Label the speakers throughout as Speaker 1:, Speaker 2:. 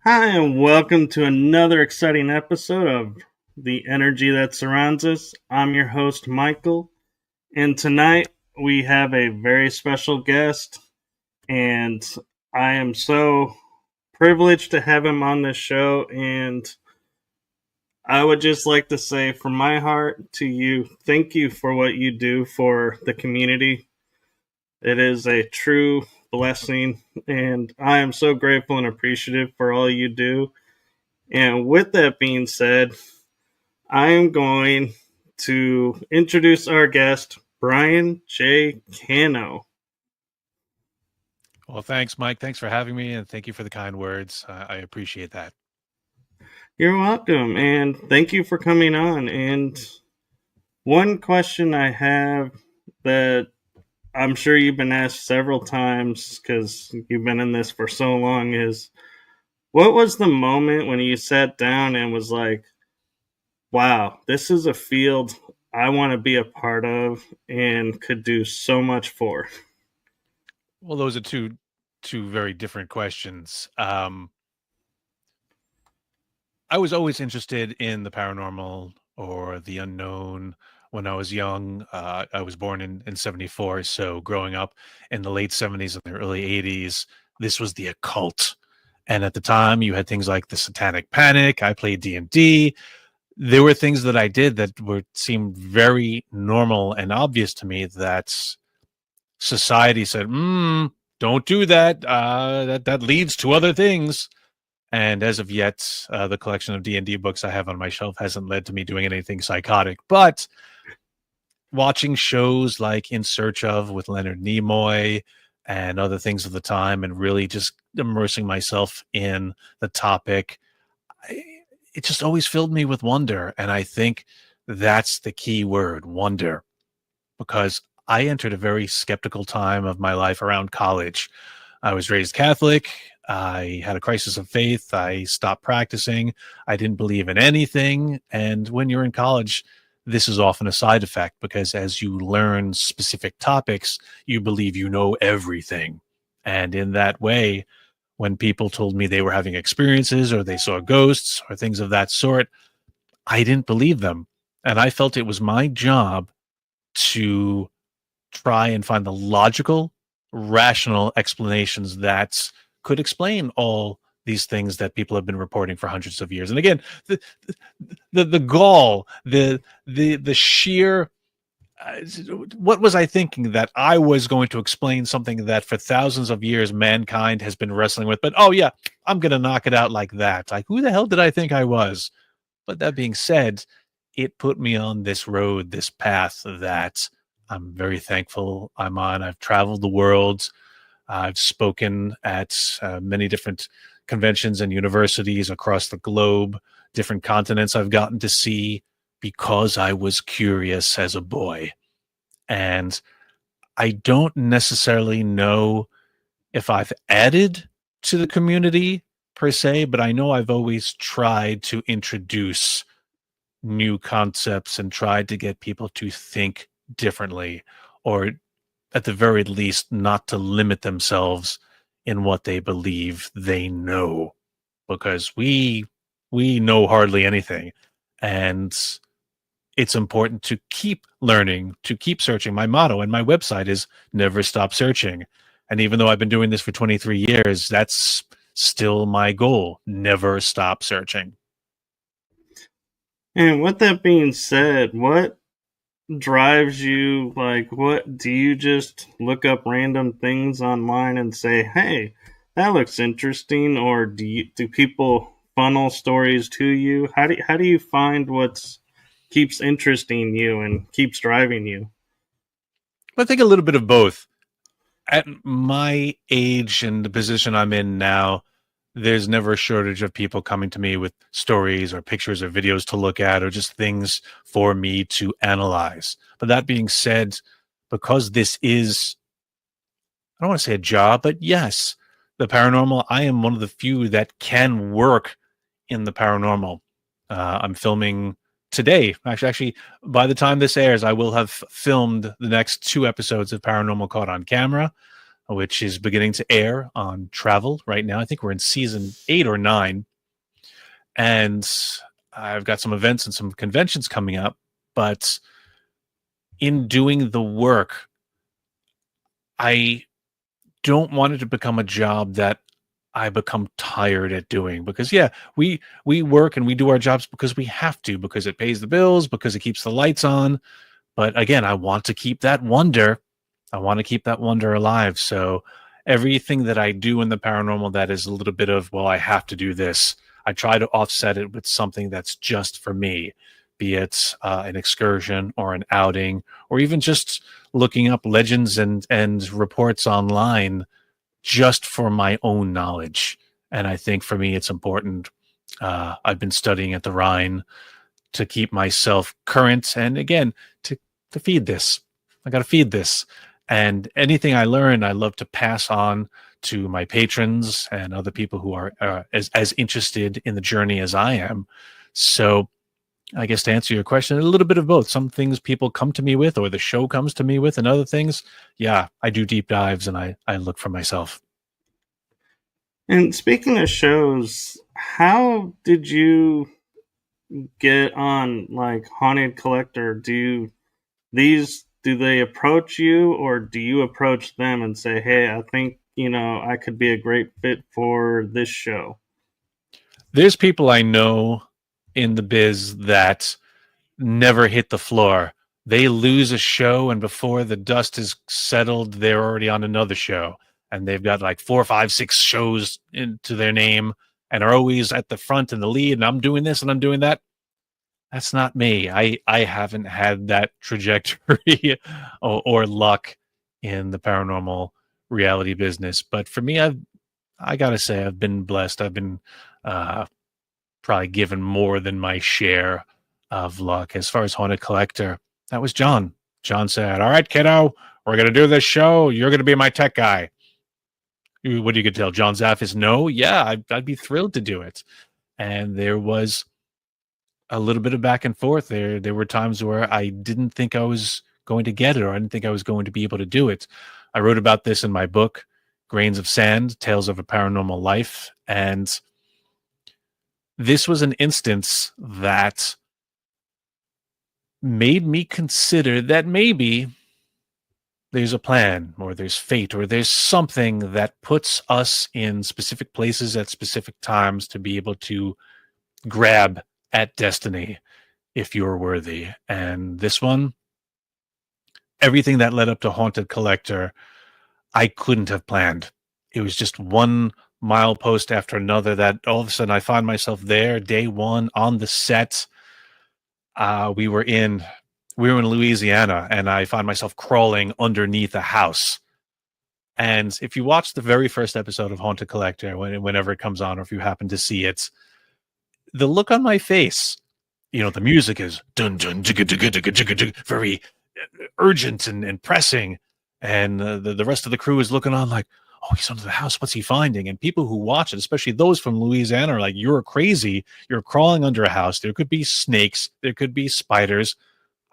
Speaker 1: Hi, and welcome to another exciting episode of The Energy That Surrounds Us. I'm your host, Michael, and tonight we have a very special guest, and I am so privileged to have him on this show. And I would just like to say from my heart to you, thank you for what you do for the community. It is a true blessing, and I am so grateful and appreciative for all you do. And with that being said, I am going to introduce our guest, Brian J Cano.
Speaker 2: Well, thanks, Mike. Thanks for having me, and thank you for the kind words. I appreciate that.
Speaker 1: You're welcome, and thank you for coming on. And one question I have that I'm sure you've been asked several times because you've been in this for so long is, what was the moment when you sat down and was like, wow, this is a field I want to be a part of and could do so much for?
Speaker 2: Well, those are two very different questions. I was always interested in the paranormal or the unknown when I was young. I was born in 74, so growing up in the late 70s and the early 80s, this was the occult. And at the time, you had things like the Satanic Panic. I played D&D. There were things that I did that seemed very normal and obvious to me that society said, don't do that. That leads to other things. And as of yet, the collection of D&D books I have on my shelf hasn't led to me doing anything psychotic. But watching shows like In Search of with Leonard Nimoy and other things of the time and really just immersing myself in the topic, it just always filled me with wonder. And I think that's the key word, wonder, because I entered a very skeptical time of my life around college. I was raised Catholic. I had a crisis of faith. I stopped practicing. I didn't believe in anything. And when you're in college, this is often a side effect because as you learn specific topics, you believe you know everything. And in that way, when people told me they were having experiences or they saw ghosts or things of that sort, I didn't believe them. And I felt it was my job to try and find the logical, rational explanations that could explain all these things that people have been reporting for hundreds of years. And again, the gall, the sheer what was I thinking that I was going to explain something that for thousands of years mankind has been wrestling with? But oh yeah, I'm going to knock it out like that. Like, who the hell did I think I was? But that being said, it put me on this road, this path that I'm very thankful I'm on. I've traveled the world. I've spoken at many different conventions and universities across the globe, different continents I've gotten to see because I was curious as a boy. And I don't necessarily know if I've added to the community per se, but I know I've always tried to introduce new concepts and tried to get people to think differently, or at the very least, not to limit themselves in what they believe they know, because we know hardly anything. And it's important to keep learning, to keep searching. My motto and my website is never stop searching. And even though I've been doing this for 23 years, that's still my goal. Never stop searching.
Speaker 1: And with that being said, what drives you? Like, what do you just look up random things online and say, hey, that looks interesting? Or do people funnel stories to you? How do you find what's keeps interesting you and keeps driving you?
Speaker 2: I think a little bit of both. At my age and the position I'm in now, there's never a shortage of people coming to me with stories or pictures or videos to look at or just things for me to analyze. But that being said, because this is, I don't want to say a job, but yes, the paranormal, I am one of the few that can work in the paranormal. I'm filming today. Actually, by the time this airs, I will have filmed the next 2 episodes of Paranormal Caught on camera. which is beginning to air on Travel right now. I think we're in season 8 or 9. And I've got some events and some conventions coming up. But in doing the work, I don't want it to become a job that I become tired at doing, because we work and we do our jobs because we have to, because it pays the bills, because it keeps the lights on. But again, I want to keep that wonder. I want to keep that wonder alive. So everything that I do in the paranormal that is a little bit of, well, I have to do this, I try to offset it with something that's just for me, be it an excursion or an outing, or even just looking up legends and reports online just for my own knowledge. And I think for me, it's important. I've been studying at the Rhine to keep myself current. And again, to feed this, I got to feed this. And anything I learn, I love to pass on to my patrons and other people who are as interested in the journey as I am. So I guess to answer your question, a little bit of both. Some things people come to me with, or the show comes to me with, and other things, I do deep dives and I look for myself.
Speaker 1: And speaking of shows, how did you get on like Haunted Collector? Do they approach you, or do you approach them and say, hey, I think, I could be a great fit for this show?
Speaker 2: There's people I know in the biz that never hit the floor. They lose a show, and before the dust is settled, they're already on another show. And they've got like 4, 5, 6 shows into their name and are always at the front and the lead, and I'm doing this and I'm doing that. That's not me. I haven't had that trajectory or luck in the paranormal reality business. But for me, I gotta say, I've been blessed. I've been probably given more than my share of luck. As far as Haunted Collector, that was John. John said, all right, kiddo, we're going to do this show. You're going to be my tech guy. What do you could tell? John Zaffis, no? Yeah, I'd be thrilled to do it. And there was a little bit of back and forth there. There were times where I didn't think I was going to get it, or I didn't think I was going to be able to do it. I wrote about this in my book, Grains of Sand, Tales of a Paranormal Life. And this was an instance that made me consider that maybe there's a plan, or there's fate, or there's something that puts us in specific places at specific times to be able to grab at destiny if you're worthy. And this one, everything that led up to Haunted Collector, I couldn't have planned. It was just one milepost after another that all of a sudden I find myself there, day one, on the set. We were in Louisiana, and I find myself crawling underneath a house. And if you watch the very first episode of Haunted Collector, whenever it comes on, or if you happen to see it, the look on my face, the music is dun dun jigga jigga jigga jigga jigga, very urgent and pressing, and the rest of the crew is looking on like, oh, he's under the house. What's he finding? And people who watch it, especially those from Louisiana, are like, you're crazy. You're crawling under a house. There could be snakes. There could be spiders.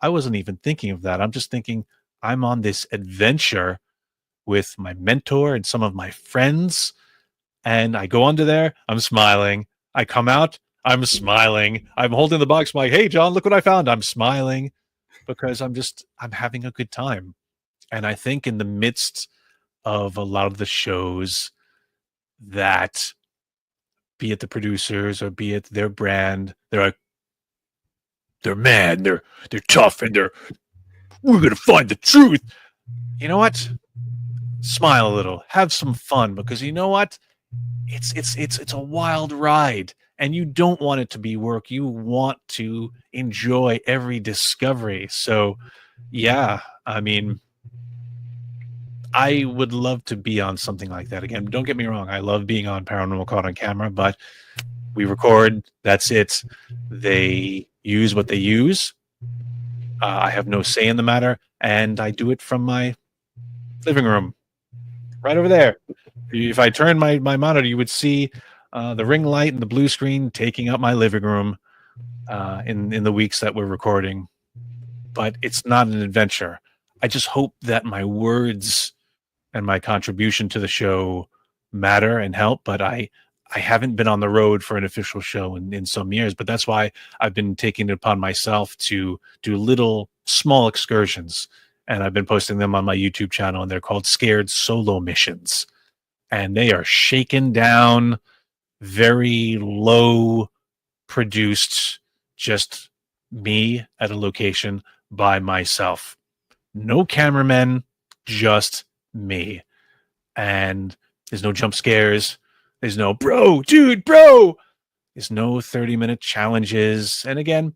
Speaker 2: I wasn't even thinking of that. I'm just thinking I'm on this adventure with my mentor and some of my friends. And I go under there. I'm smiling. I come out. I'm smiling. I'm holding the box. I'm like, hey, John, look what I found. I'm smiling because I'm having a good time. And I think in the midst of a lot of the shows that, be it the producers or be it their brand, they're mad, they're tough, and we're gonna find the truth. You know what? Smile a little, have some fun, because you know what? It's a wild ride, and you don't want it to be work. You want to enjoy every discovery. So, yeah, I mean, I would love to be on something like that again. Don't get me wrong. I love being on Paranormal Caught on camera, but we record. That's it. They use what they use. I have no say in the matter, and I do it from my living room right over there. If I turn my monitor, you would see the ring light and the blue screen taking up my living room in the weeks that we're recording. But it's not an adventure. I just hope that my words and my contribution to the show matter and help, but I haven't been on the road for an official show in some years. But that's why I've been taking it upon myself to do little small excursions, and I've been posting them on my YouTube channel, and they're called Scared Solo Missions, and they are shaken down, very low produced, just me at a location by myself. No cameramen, just me. And there's no jump scares. There's no bro. There's no 30-minute challenges. And again,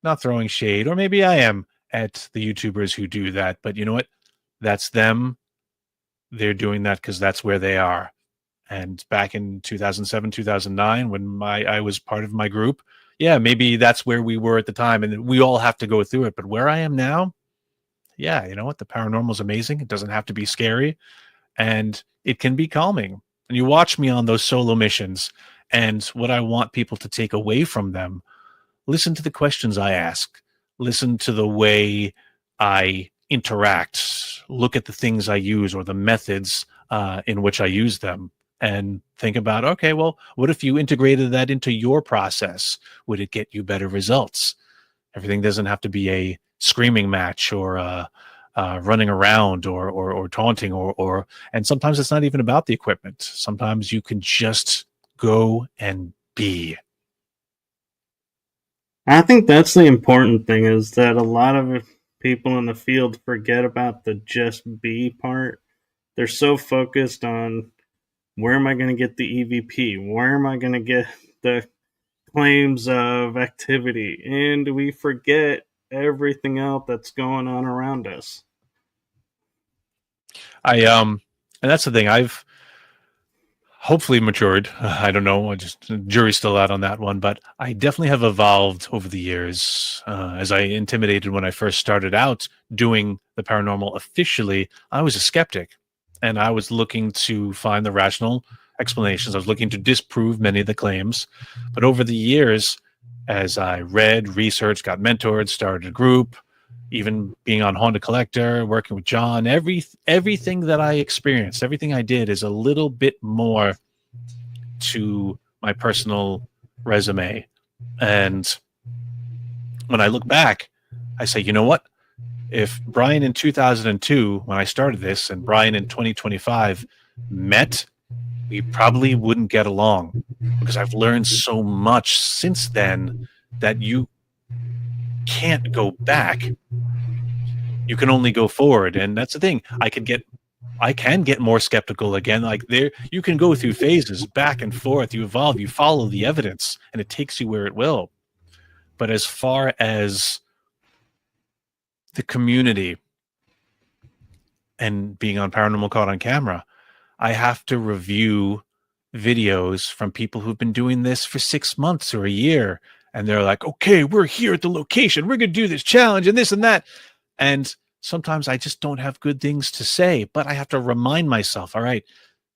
Speaker 2: not throwing shade, or maybe I am, at the YouTubers who do that. But you know what? That's them. They're doing that because that's where they are. And back in 2007, 2009, when I was part of my group, yeah, maybe that's where we were at the time, and we all have to go through it. But where I am now, yeah, you know what? The paranormal is amazing. It doesn't have to be scary, and it can be calming. And you watch me on those solo missions, and what I want people to take away from them: listen to the questions I ask, listen to the way I interact, look at the things I use or the methods in which I use them, and think about, okay, well, what if you integrated that into your process? Would it get you better results? Everything doesn't have to be a screaming match or running around or taunting and sometimes it's not even about the equipment. Sometimes you can just go and be.
Speaker 1: I think that's the important thing, is that a lot of people in the field forget about the just be part. They're so focused on, where am I going to get the EVP? Where am I going to get the claims of activity? And we forget everything else that's going on around us.
Speaker 2: And that's the thing. I've hopefully matured. I don't know. The jury's still out on that one, but I definitely have evolved over the years. As I intimidated when I first started out doing the paranormal officially, I was a skeptic, and I was looking to find the rational explanations. I was looking to disprove many of the claims. But over the years, as I read, researched, got mentored, started a group, even being on Haunted Collector, working with John, everything that I experienced, everything I did is a little bit more to my personal resume. And when I look back, I say, you know what? If Brian in 2002, when I started this, and Brian in 2025 met, we probably wouldn't get along, because I've learned so much since then that you can't go back. You can only go forward. And that's the thing. I can get more skeptical again. Like, there, you can go through phases back and forth. You evolve, you follow the evidence, and it takes you where it will. But as far as the community and being on Paranormal Caught on Camera, I have to review videos from people who've been doing this for 6 months or a year. And they're like, okay, we're here at the location. We're going to do this challenge and this and that. And sometimes I just don't have good things to say, but I have to remind myself, all right,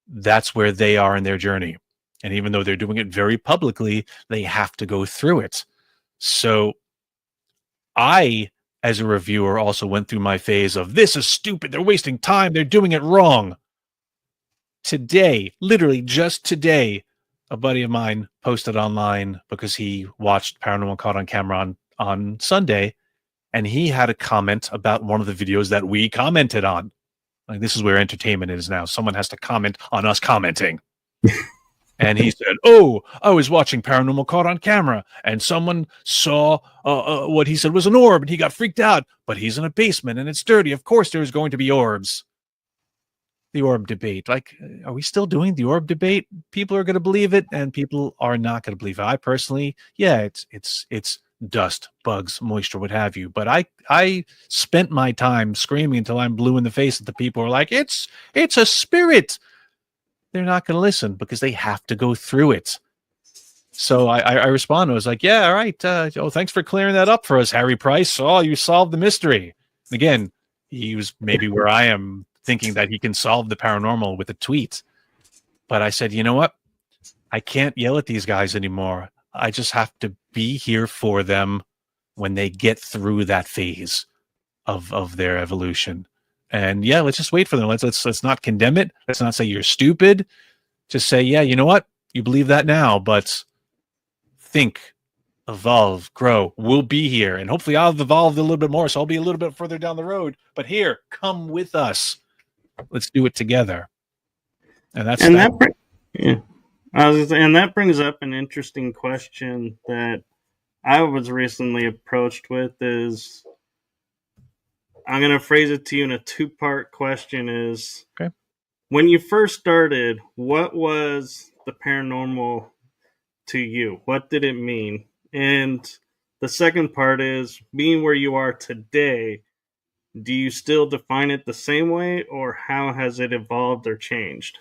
Speaker 2: that's where they are in their journey. And even though they're doing it very publicly, they have to go through it. So I, as a reviewer, also went through my phase of, this is stupid. They're wasting time. They're doing it wrong. Today, literally just today, a buddy of mine posted online because he watched Paranormal Caught on Camera on Sunday, and he had a comment about one of the videos that we commented on. Like, this is where entertainment is now. Someone has to comment on us commenting. And he said, oh, I was watching Paranormal Caught on Camera, and someone saw what he said was an orb, and he got freaked out. But he's in a basement, and it's dirty. Of course there's going to be orbs. The orb debate. Like, are we still doing the orb debate? People are going to believe it, and people are not going to believe it. I personally, yeah, it's dust, bugs, moisture, what have you. But I spent my time screaming until I'm blue in the face at the people who are like, it's a spirit. They're not going to listen because they have to go through it. So I responded. I was like, yeah, all right. Thanks for clearing that up for us, Harry Price. Oh, you solved the mystery. Again, he was maybe where I am, thinking that he can solve the paranormal with a tweet. But I said, you know what? I can't yell at these guys anymore. I just have to be here for them when they get through that phase of their evolution. And yeah, let's just wait for them. Let's not condemn it. Let's not say you're stupid. Just say, yeah, you know what? You believe that now, but think, evolve, grow. We'll be here. And hopefully I'll have evolved a little bit more. So I'll be a little bit further down the road. But here, come with us. Let's do it together. And that's
Speaker 1: And
Speaker 2: that.
Speaker 1: and that brings up an interesting question that I was recently approached with is I'm going to phrase it to you in a two-part question is
Speaker 2: Okay.
Speaker 1: When you first started, what was the paranormal to you? What did it mean? And the second part is being where you are today, do you still define it the same way or how has it evolved or changed?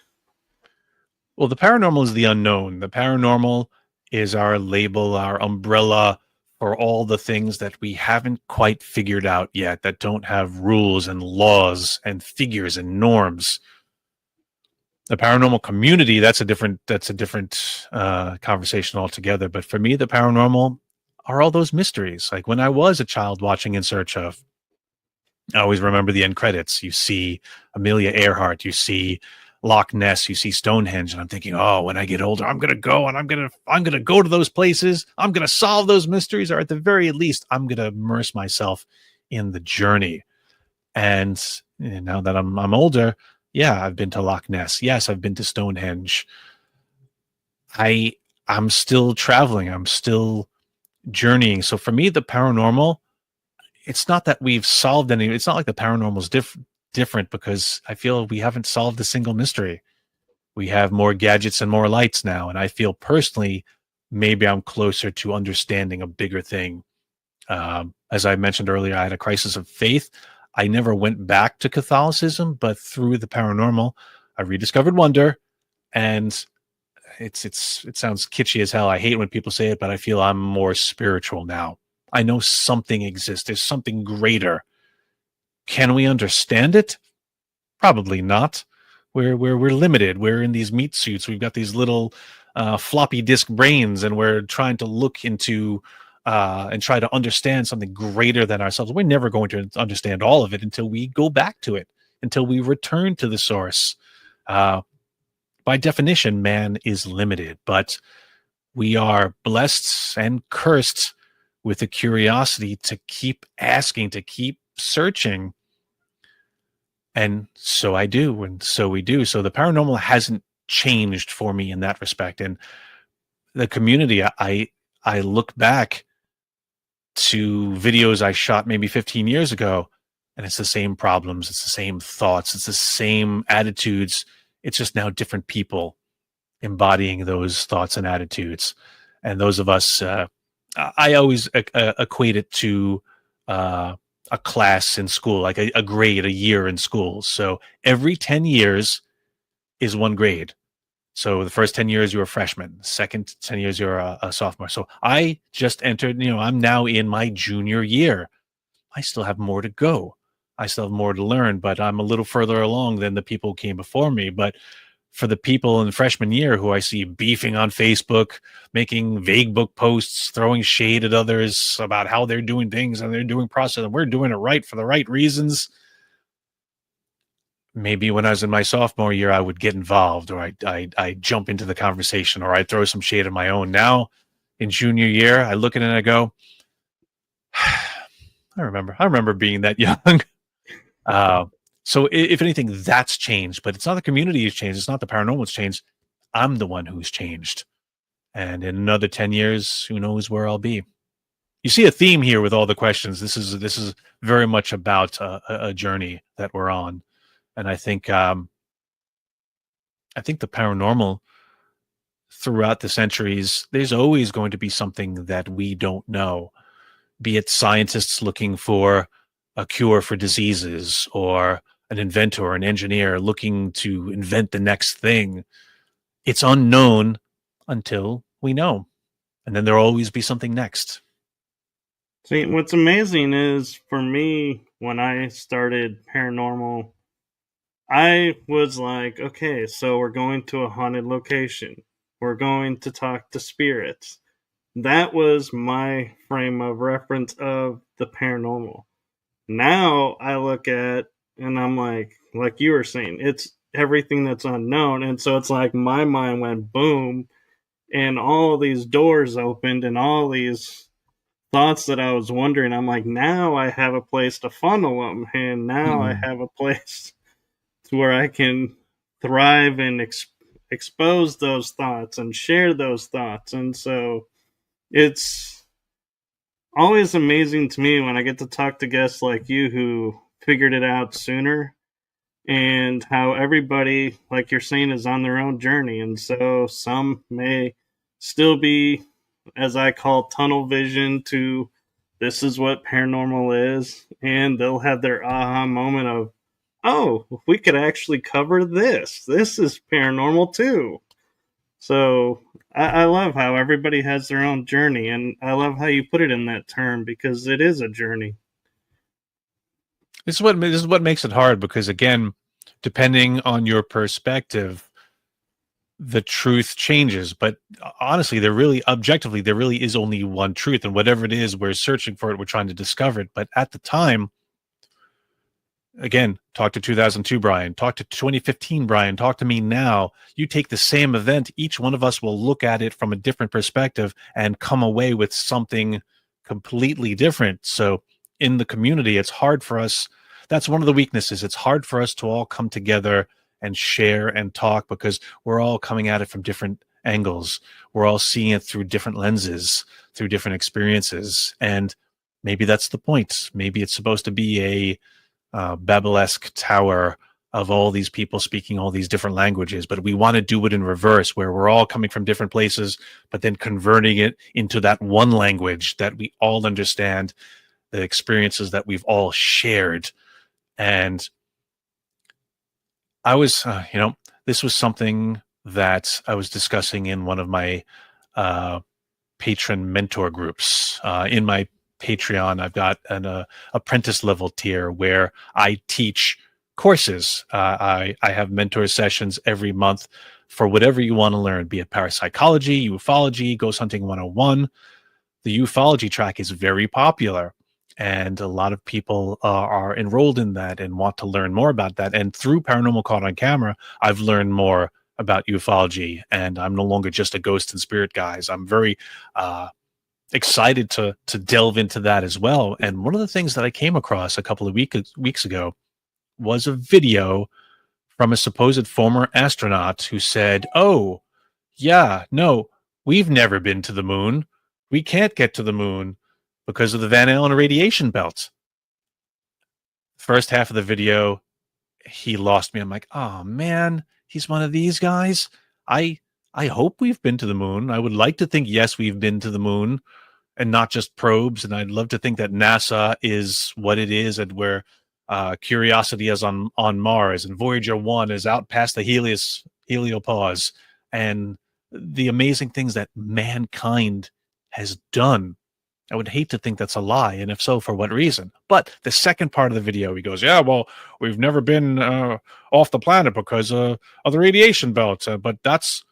Speaker 2: Well, the paranormal is the unknown. The paranormal is our label, our umbrella for all the things that we haven't quite figured out yet, that don't have rules and laws and figures and norms. The paranormal community, that's a different conversation altogether. But for me, the paranormal are all those mysteries. Like when I was a child watching In Search Of, I always remember the end credits. You see Amelia Earhart, you see Loch Ness, you see Stonehenge, and I'm thinking, oh, when I get older, I'm gonna go and I'm gonna go to those places. I'm gonna solve those mysteries, or at the very least, I'm gonna immerse myself in the journey. And now that I'm older, yeah, I've been to Loch Ness. Yes, I've been to Stonehenge. I'm still traveling. I'm still journeying. So for me, the paranormal, it's not that we've solved any. It's not like the paranormal is different because I feel we haven't solved a single mystery. We have more gadgets and more lights now, and I feel personally maybe I'm closer to understanding a bigger thing. As I mentioned earlier, I had a crisis of faith. I never went back to Catholicism, but through the paranormal, I rediscovered wonder, and it sounds kitschy as hell. I hate when people say it, but I feel I'm more spiritual now. I know something exists. There's something greater. Can we understand it? Probably not. We're limited. We're in these meat suits. We've got these little floppy disk brains, and we're trying to look into and try to understand something greater than ourselves. We're never going to understand all of it until we go back to it, until we return to the source. By definition, man is limited, but we are blessed and cursed with a curiosity to keep asking, to keep searching. And so I do, and so we do. So the paranormal hasn't changed for me in that respect. And the community, I look back to videos I shot maybe 15 years ago, and it's the same problems, it's the same thoughts, it's the same attitudes. It's just now different people embodying those thoughts and attitudes. And those of us, I always equate it to a class in school, like a grade, a year in school. So every 10 years is one grade. So the first 10 years you're a freshman, second 10 years you're a sophomore. So I just entered, I'm now in my junior year. I still have more to go. I still have more to learn, but I'm a little further along than the people who came before me. But for the people in freshman year who I see beefing on Facebook, making vague book posts, throwing shade at others about how they're doing things and they're doing process and we're doing it right for the right reasons. Maybe when I was in my sophomore year, I would get involved, or I jump into the conversation, or I throw some shade of my own. Now, in junior year, I look at it and I go, I remember being that young. So if anything, that's changed, but it's not the community has changed. It's not the paranormal's changed. I'm the one who's changed. And in another 10 years, who knows where I'll be. You see a theme here with all the questions. This is very much about a journey that we're on. And I think the paranormal throughout the centuries, there's always going to be something that we don't know, be it scientists looking for a cure for diseases, or an inventor or an engineer looking to invent the next thing. It's unknown until we know. And then there'll always be something next.
Speaker 1: See, what's amazing is for me, when I started paranormal, I was like, okay, so we're going to a haunted location. We're going to talk to spirits. That was my frame of reference of the paranormal. Now I look at and I'm like you were saying, it's everything that's unknown. And so it's like my mind went boom, and all these doors opened, and all these thoughts that I was wondering, I'm like, now I have a place to funnel them, and now I have a place to where I can thrive and expose those thoughts and share those thoughts. And so it's always amazing to me when I get to talk to guests like you who figured it out sooner, and how everybody, like you're saying, is on their own journey. And so some may still be, as I call, tunnel vision to this is what paranormal is, and they'll have their aha moment of, oh, we could actually cover this. This is paranormal too. So I love how everybody has their own journey, and I love how you put it in that term, because it is a journey.
Speaker 2: This is what makes it hard, because again, depending on your perspective, the truth changes. But honestly, objectively, there really is only one truth, and whatever it is, we're searching for it, we're trying to discover it. But at the time, again, talk to 2002 Brian, talk to 2015 Brian, talk to me now. You take the same event, each one of us will look at it from a different perspective and come away with something completely different. So in the community, it's hard for us. That's one of the weaknesses. It's hard for us to all come together and share and talk, because we're all coming at it from different angles. We're all seeing it through different lenses, through different experiences. And maybe that's the point. Maybe it's supposed to be a Babylesque tower of all these people speaking all these different languages, but we want to do it in reverse, where we're all coming from different places, but then converting it into that one language that we all understand, the experiences that we've all shared. And I was, this was something that I was discussing in one of my patron mentor groups. In my Patreon, I've got an apprentice level tier where I teach courses. I have mentor sessions every month for whatever you want to learn, be it parapsychology, ufology, ghost hunting 101. The ufology track is very popular, and a lot of people are enrolled in that and want to learn more about that. And through Paranormal Caught on Camera, I've learned more about ufology, and I'm no longer just a ghost and spirit guys. I'm very excited to delve into that as well. And one of the things that I came across a couple of weeks ago was a video from a supposed former astronaut who said, oh, yeah, no, we've never been to the moon. We can't get to the moon because of the Van Allen radiation belt. First half of the video, he lost me. I'm like, oh man, he's one of these guys. I hope we've been to the moon. I would like to think, yes, we've been to the moon, and not just probes. And I'd love to think that NASA is what it is, and where Curiosity is on Mars, and Voyager 1 is out past the heliopause, and the amazing things that mankind has done. I would hate to think that's a lie, and if so, for what reason? But the second part of the video, he goes, yeah, well, we've never been off the planet because of the radiation belt, but that's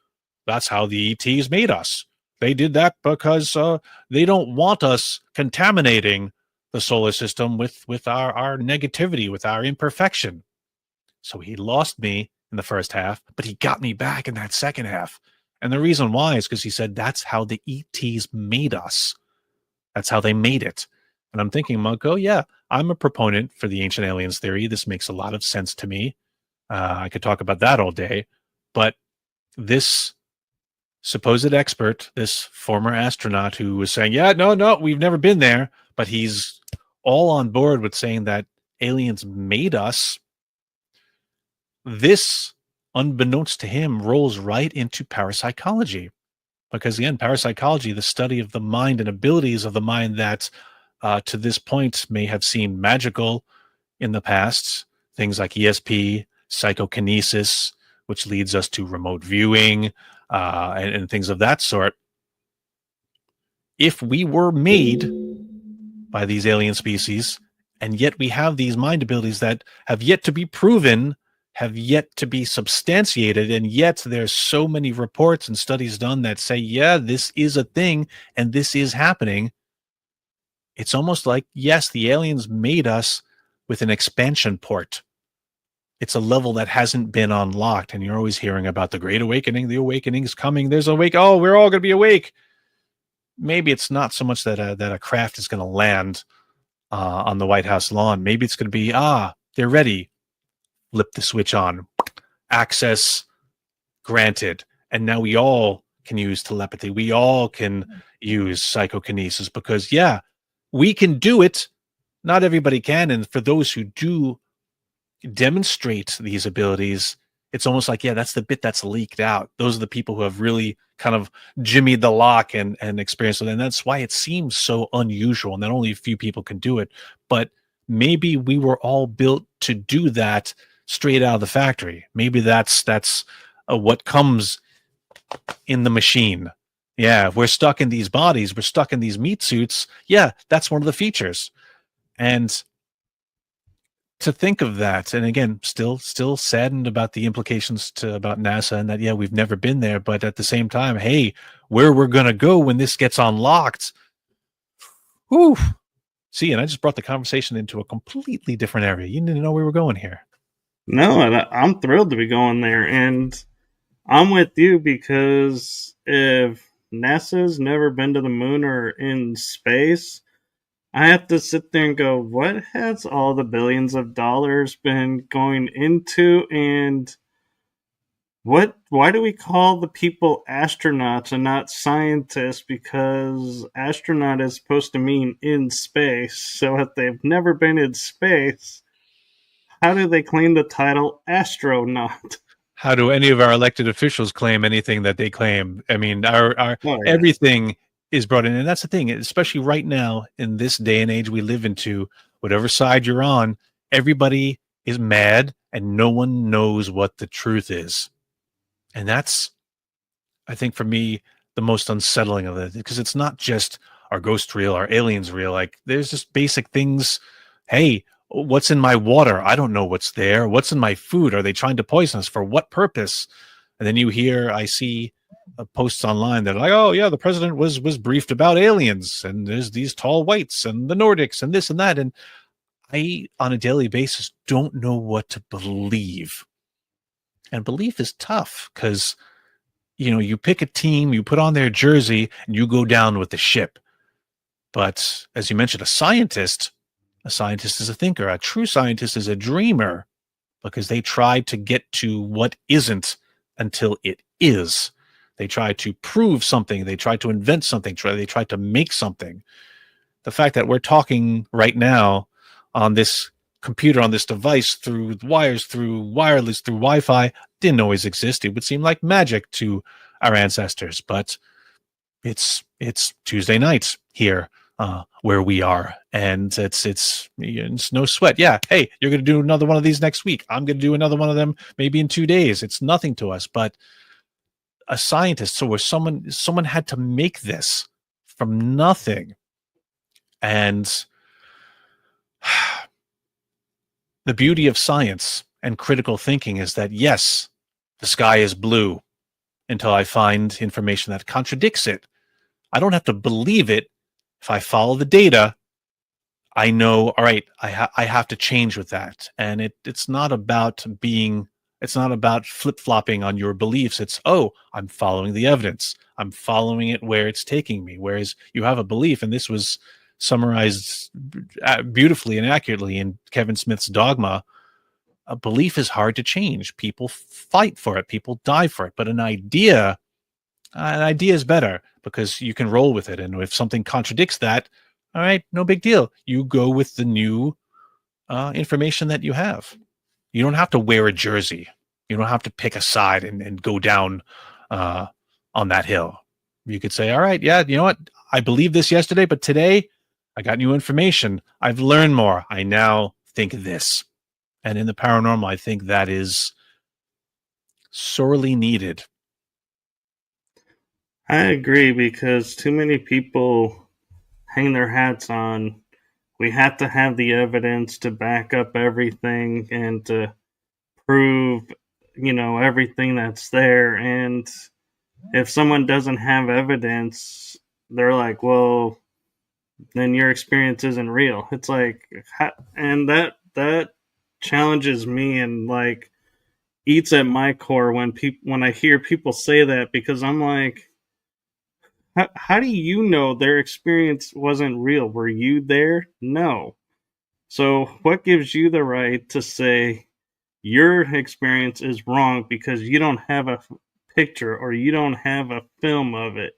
Speaker 2: how the ETs made us. They did that because they don't want us contaminating the solar system with our negativity, with our imperfection. So he lost me in the first half, but he got me back in that second half. And the reason why is because he said that's how the ETs made us. That's how they made it. And I'm thinking, Marco, yeah, I'm a proponent for the ancient aliens theory. This makes a lot of sense to me. I could talk about that all day. But this supposed expert, this former astronaut who was saying, yeah, no, we've never been there, but he's all on board with saying that aliens made us. This, unbeknownst to him, rolls right into parapsychology. Because again, parapsychology, the study of the mind and abilities of the mind that to this point may have seemed magical in the past, things like ESP, psychokinesis, which leads us to remote viewing, and things of that sort. If we were made by these alien species, and yet we have these mind abilities that have yet to be proven, have yet to be substantiated, and yet there's so many reports and studies done that say, yeah, this is a thing, and this is happening. It's almost like, yes, the aliens made us with an expansion port. It's a level that hasn't been unlocked, and you're always hearing about the Great Awakening. The awakening is coming. There's awake. Oh, we're all going to be awake. Maybe it's not so much that a craft is going to land on the White House lawn. Maybe it's going to be they're ready. Flip the switch on. Access granted. And now we all can use telepathy. We all can use psychokinesis because, yeah, we can do it. Not everybody can. And for those who do demonstrate these abilities, it's almost like, yeah, that's the bit that's leaked out. Those are the people who have really kind of jimmied the lock and experienced it. And that's why it seems so unusual. Not only a few people can do it, but maybe we were all built to do that straight out of the factory. Maybe that's what comes in the machine. Yeah, we're stuck in these bodies. We're stuck in these meat suits. Yeah, that's one of the features. And to think of that, and again, still saddened about the implications about NASA and that, yeah, we've never been there, but at the same time, hey, where we're going to go when this gets unlocked. Whew. See, and I just brought the conversation into a completely different area. You didn't know we were going here.
Speaker 1: No, I'm thrilled to be going there. And I'm with you because if NASA's never been to the moon or in space, I have to sit there and go, what has all the billions of dollars been going into? And why do we call the people astronauts and not scientists? Because astronaut is supposed to mean in space. So if they've never been in space, how do they claim the title astronaut?
Speaker 2: How do any of our elected officials claim anything that they claim? I mean, our
Speaker 1: Oh, yeah.
Speaker 2: everything is brought in, and that's the thing, especially right now in this day and age we live into, whatever side you're on, everybody is mad and no one knows what the truth is. And that's, I think, for me, the most unsettling of it, because it's not just are ghosts real, are aliens real? Like, there's just basic things. Hey, what's in my water? I don't know what's there. What's in my food? Are they trying to poison us? For what purpose? And then I see posts online that are like, oh yeah, the president was briefed about aliens, and there's these tall whites and the Nordics and this and that. And I, on a daily basis, don't know what to believe. And belief is tough because, you pick a team, you put on their jersey, and you go down with the ship. But as you mentioned, a scientist is a thinker. A true scientist is a dreamer because they try to get to what isn't until it is. They try to prove something. They try to invent something. They try to make something. The fact that we're talking right now on this computer, on this device, through wires, through wireless, through Wi-Fi, didn't always exist. It would seem like magic to our ancestors, but it's Tuesday night here where we are, and it's no sweat. Yeah, hey, you're going to do another one of these next week. I'm going to do another one of them maybe in 2 days. It's nothing to us, but a scientist, so where someone had to make this from nothing, and the beauty of science and critical thinking is that, yes, the sky is blue until I find information that contradicts it. I don't have to believe it. If I follow the data, I know, all right, I have to change with that. And it's not about flip-flopping on your beliefs. It's, oh, I'm following the evidence. I'm following it where it's taking me. Whereas you have a belief, and this was summarized beautifully and accurately in Kevin Smith's Dogma. A belief is hard to change. People fight for it. People die for it. But an idea is better because you can roll with it. And if something contradicts that, all right, no big deal. You go with the new information that you have. You don't have to wear a jersey. You don't have to pick a side and go down on that hill. You could say, all right, yeah, you know what? I believed this yesterday, but today I got new information. I've learned more. I now think this. And in the paranormal, I think that is sorely needed.
Speaker 1: I agree because too many people hang their hats on. We have to have the evidence to back up everything and to prove, everything that's there. And if someone doesn't have evidence, they're like, well, then your experience isn't real. It's like, and that challenges me and like eats at my core when I hear people say that, because I'm like, how do you know their experience wasn't real? Were you there? No. So what gives you the right to say your experience is wrong because you don't have a picture or you don't have a film of it?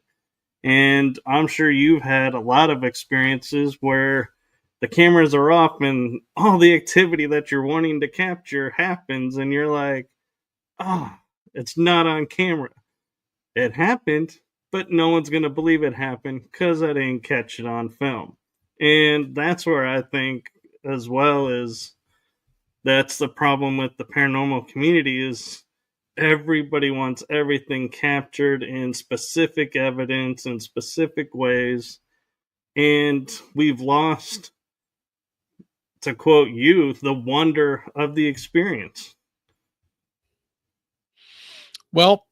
Speaker 1: And I'm sure you've had a lot of experiences where the cameras are off and all the activity that you're wanting to capture happens, and you're like, oh, it's not on camera. It happened, but no one's going to believe it happened because I didn't catch it on film. And that's where I think, as well as that's the problem with the paranormal community, is everybody wants everything captured in specific evidence in specific ways. And we've lost, to quote you, the wonder of the experience.
Speaker 2: Well,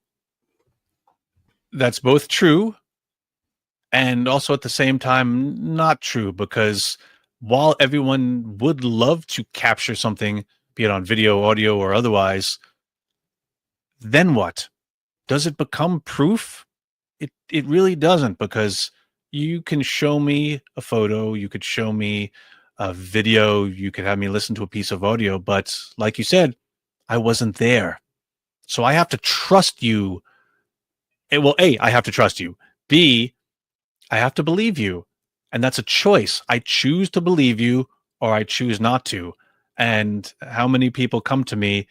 Speaker 2: that's both true and also at the same time not true, because while everyone would love to capture something, be it on video, audio, or otherwise, then what? Does it become proof? It really doesn't, because you can show me a photo, you could show me a video, you could have me listen to a piece of audio, but like you said, I wasn't there. So I have to trust you. Well, A, I have to trust you. B, I have to believe you. And that's a choice. I choose to believe you or I choose not to. And how many people come to me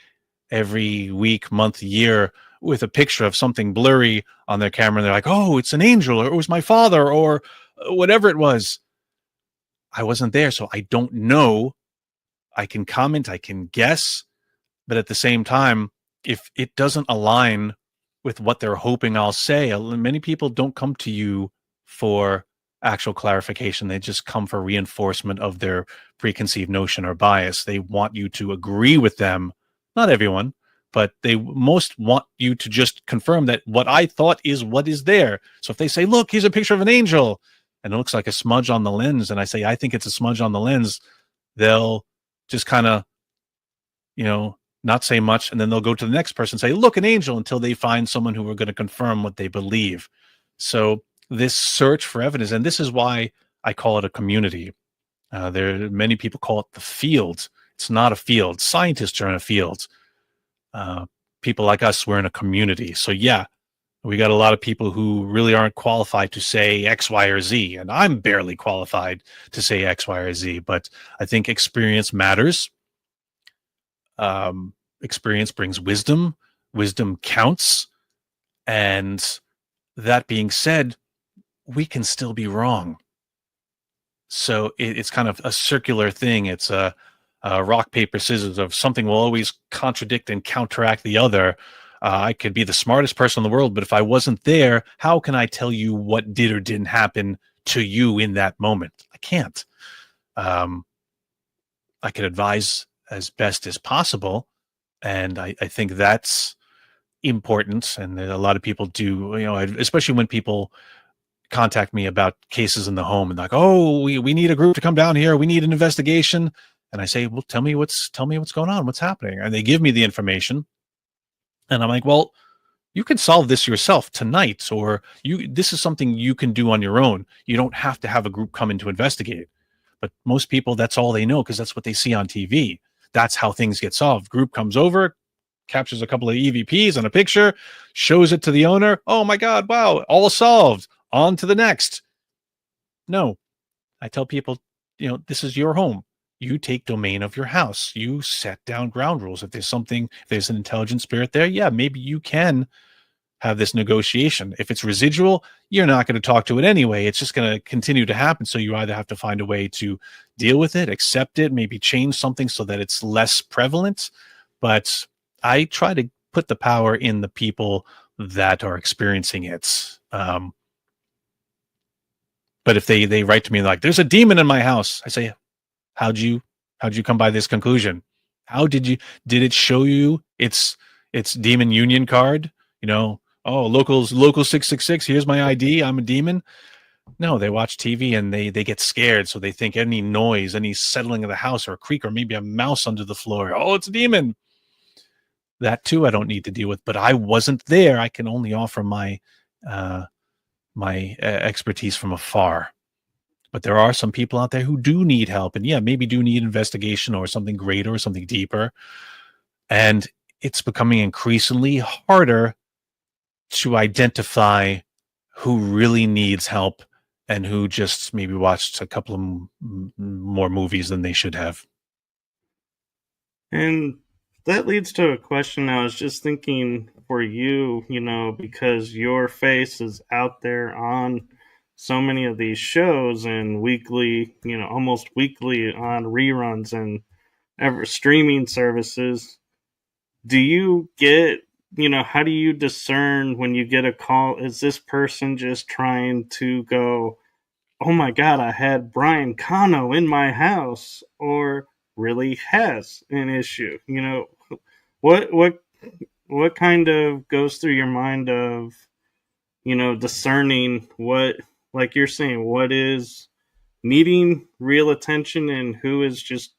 Speaker 2: every week, month, year with a picture of something blurry on their camera, and they're like, oh, it's an angel, or it was my father, or whatever it was. I wasn't there, so I don't know. I can comment, I can guess, but at the same time, if it doesn't align with what they're hoping I'll say, many people don't come to you for actual clarification. They just come for reinforcement of their preconceived notion or bias. They want you to agree with them. Not everyone, but they most want you to just confirm that what I thought is what is there. So if they say, look, here's a picture of an angel, and it looks like a smudge on the lens, and I say, I think it's a smudge on the lens, they'll just kind of, not say much, and then they'll go to the next person and say, look, an angel, until they find someone who are going to confirm what they believe. So this search for evidence, and this is why I call it a community. Many people call it the field. It's not a field. Scientists are in a field. People like us, we're in a community. So yeah, we got a lot of people who really aren't qualified to say X, Y, or Z, and I'm barely qualified to say X, Y, or Z, but I think experience matters. Experience brings wisdom. Wisdom counts. And that being said, we can still be wrong. So it's kind of a circular thing. It's a rock, paper, scissors of something will always contradict and counteract the other. I could be the smartest person in the world, but if I wasn't there, how can I tell you what did or didn't happen to you in that moment? I can't. I could advise as best as possible. And I think that's important. And a lot of people do, especially when people contact me about cases in the home and like, oh, we need a group to come down here. We need an investigation. And I say, well, tell me what's going on. What's happening? And they give me the information. And I'm like, well, you can solve this yourself tonight, or this is something you can do on your own. You don't have to have a group come in to investigate. But most people, that's all they know, because that's what they see on TV. That's how things get solved. Group comes over, captures a couple of EVPs and a picture, shows it to the owner. Oh my God, wow, all solved. On to the next. No, I tell people, this is your home. You take domain of your house. You set down ground rules. If there's an intelligent spirit there, yeah, maybe you can have this negotiation. If it's residual, you're not going to talk to it anyway. It's just going to continue to happen. So you either have to find a way to deal with it, accept it, maybe change something so that it's less prevalent. But I try to put the power in the people that are experiencing it. But if they write to me like, there's a demon in my house, I say, how'd you come by this conclusion? Did it show you its demon union card? Oh, local 666, here's my ID, I'm a demon. No, they watch TV and they get scared, so they think any noise, any settling of the house or a creak or maybe a mouse under the floor, oh, it's a demon. That too I don't need to deal with, but I wasn't there. I can only offer my expertise from afar. But there are some people out there who do need help, and yeah, maybe do need investigation or something greater or something deeper. And it's becoming increasingly harder to identify who really needs help and who just maybe watched a couple of more movies than they should have.
Speaker 1: And that leads to a question I was just thinking for you, because your face is out there on so many of these shows and weekly, almost weekly on reruns and ever streaming services. Do you get, how do you discern when you get a call? Is this person just trying to go, oh my God, I had Brian Cano in my house, or really has an issue? What kind of goes through your mind of, discerning what, like you're saying, what is needing real attention and who is just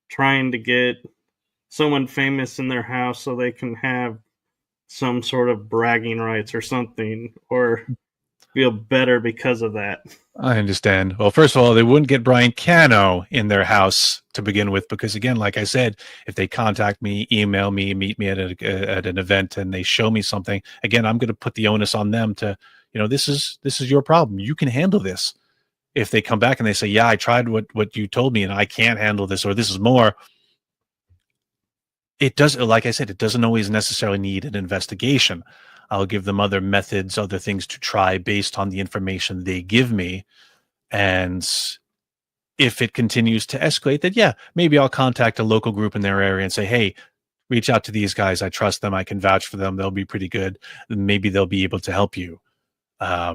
Speaker 1: trying to get someone famous in their house so they can have some sort of bragging rights or something, or feel better because of that?
Speaker 2: I understand. Well, first of all, they wouldn't get Brian Cano in their house to begin with, because again, like I said, if they contact me, email me, meet me at an event, and they show me something, again, I'm going to put the onus on them to, this is your problem. You can handle this. If they come back and they say, yeah, I tried what you told me and I can't handle this, or this is more, it does, like I said, it doesn't always necessarily need an investigation. I'll give them other methods, other things to try based on the information they give me. And if it continues to escalate, then yeah, maybe I'll contact a local group in their area and say, hey, reach out to these guys. I trust them. I can vouch for them. They'll be pretty good. Maybe they'll be able to help you. But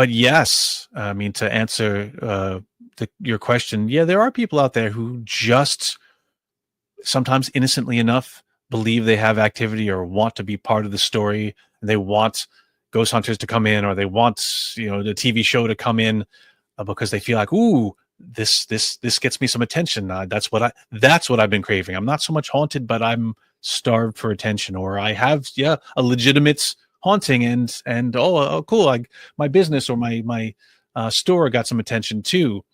Speaker 2: yes, I mean, to answer your question, yeah, there are people out there who just sometimes innocently enough believe they have activity or want to be part of the story, and they want ghost hunters to come in, or they want the TV show to come in because they feel like, ooh, this gets me some attention. That's what I've been craving. I'm not so much haunted, but I'm starved for attention, or I have a legitimate haunting, and cool, my business or my store got some attention too.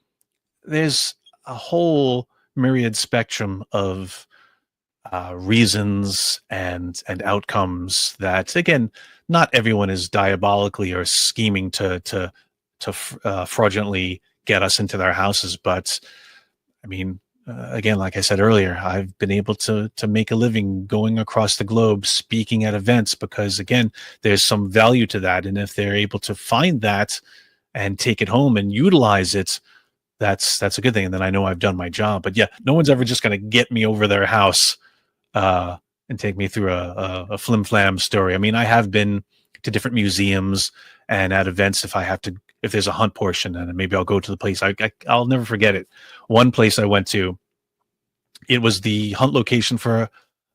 Speaker 2: There's a whole myriad spectrum of reasons and outcomes that, again, not everyone is diabolically or scheming to fraudulently get us into their houses. But I mean, again, like I said earlier, I've been able to make a living going across the globe speaking at events because, again, there's some value to that. And if they're able to find that and take it home and utilize it, that's a good thing. And then I know I've done my job. But yeah, no one's ever just going to get me over their house and take me through a flim flam story. I mean, I have been to different museums and at events if there's a hunt portion, and maybe I'll go to the place. I'll never forget it. One place I went to, it was the hunt location for